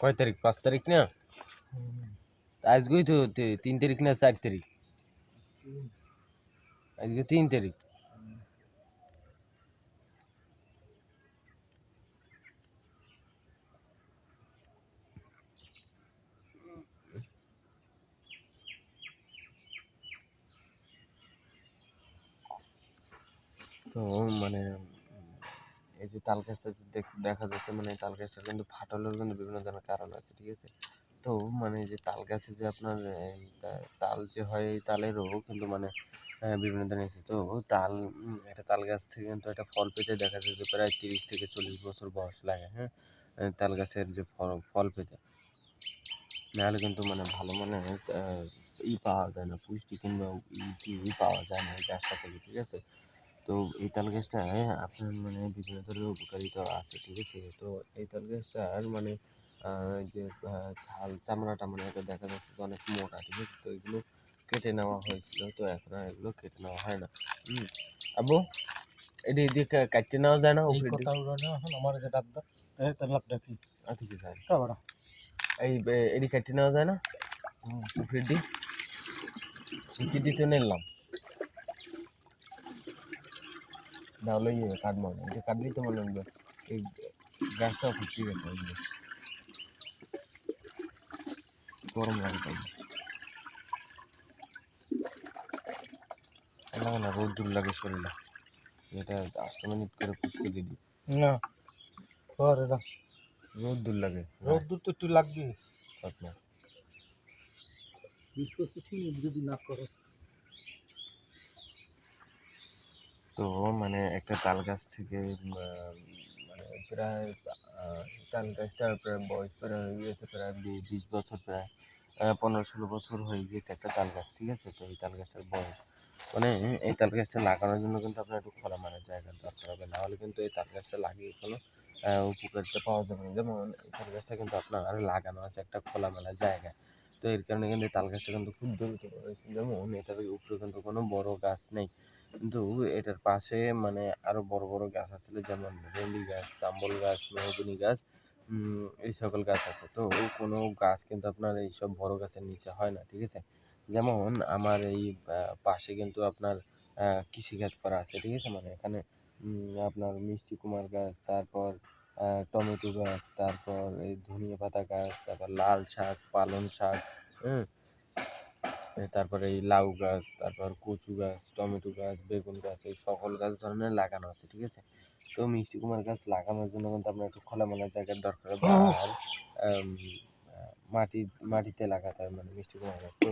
কয় তারিখ? 5 তারিখ না? আজকেই তো 3 তারিখ না 4 তারিখ? আজকে 3 তারিখ। তো মানে এই যে তাল গাছটা দেখা যাচ্ছে, মানে তাল গাছটা কিন্তু ফাটানোর কিন্তু বিভিন্ন ধরনের কারণ আছে, ঠিক আছে? তো মানে যে তাল গাছে যে আপনার এই তাল যে হয়, এই তালেরও কিন্তু মানে বিভিন্ন ধরনের আছে। তো তাল একটা তাল গাছ থেকে কিন্তু একটা ফল পেতে দেখা যায় যে প্রায় 30 থেকে 40 বছর বয়স লাগে, হ্যাঁ? তাল গাছের যে ফল পেতে, নাহলে কিন্তু মানে ভালো মানে পাওয়া যায় না, পুষ্টি কিংবা পাওয়া যায় না এই গাছটা থেকে, ঠিক আছে? তো এই তাল গাছটায় আপনার মানে বিভিন্ন ধরনের উপকারিতা আছে, ঠিক আছে? তো এই তাল গাছটার মানে যে ছাল চামড়াটা মানে এটা দেখা যাচ্ছে যে অনেক মোটা, ঠিক আছে? তো এগুলো কেটে নেওয়া হয়েছিল, তো এখন আর এগুলো কেটে নেওয়া হয় না। আবু এটি এদিকে কাটতে নেওয়া যায় না? এই কথা উড়ানো এখন আমার যেটা তার লাভটা কি? কি যায় তা বড় এই এটি কাটতে নেওয়া যায় না? উপরের সিডি তো নিলাম, নাহলে ইয়ে কাটবো না, এটা কাটলেই তো মনে হবে এই গাছটাও ঠিক আছে, গরম লাগে তাই লাগে না, রোদ দূর লাগে শরীরে, এটা 8 মিনিট করে পুষকে দিবি না কর এটা রোদ দূর লাগে, রোদ্দুর তো একটু লাগবে থাক না। 20-25 যদি না করো। তো মানে একটা তাল গাছ থেকে মানে প্রায় তাল গাছটার প্রায় বয়স প্রায় হয়ে গিয়েছে প্রায় 20 বছর, প্রায় 15-16 বছর হয়ে গিয়েছে একটা তাল গাছ, ঠিক আছে? তো এই তাল গাছটার বয়স মানে এই তাল গাছটা লাগানোর জন্য কিন্তু আপনার একটু খোলা মানের জায়গার দরকার হবে, নাহলে কিন্তু এই তাল গাছটা লাগিয়ে কোনো উপকারিতা পাওয়া যাবে না। যেমন এই তাল গাছটা কিন্তু আপনার লাগানো আছে একটা খোলা মেলার জায়গায়, তো এর কারণে কিন্তু এই তাল গাছটা কিন্তু খুব দ্রুত রয়েছে। যেমন এটার উপরে কিন্তু কোনো বড় গাছ নেই, কিন্তু এটার পাশে মানে আরো বড় বড় গাছ আছে, যেমন রেন্ডি গাছ, জাম্বল গাছ, মেহগনি গাছ, এই সকল গাছ আছে। তো কোনো গাছ কিন্তু আপনার এইসব বড় গাছের নিচে হয় না, ঠিক আছে? যেমন আমার এই পাশে কিন্তু আপনার কৃষিকাজ করা আছে, ঠিক আছে? মানে এখানে আপনার মিষ্টি কুমার গাছ, তারপর টমেটো গাছ, তারপর এই ধনিয়া পাতা গাছ, তারপর লাল শাক, পালং শাক, হ্যাঁ, তারপরে এই লাউ গাছ, তারপর কচু গাছ, টমেটো গাছ, বেগুন গাছ, এই সকল গাছ ধরনের লাগানো আছে, ঠিক আছে? তো মিষ্টি কুমার গাছ লাগানোর জন্য কিন্তু আপনার একটু খোলামেলা জায়গার দরকার হবে, আর মাটিতে লাগাতে হয় মানে মিষ্টি কুমার গাছ। তো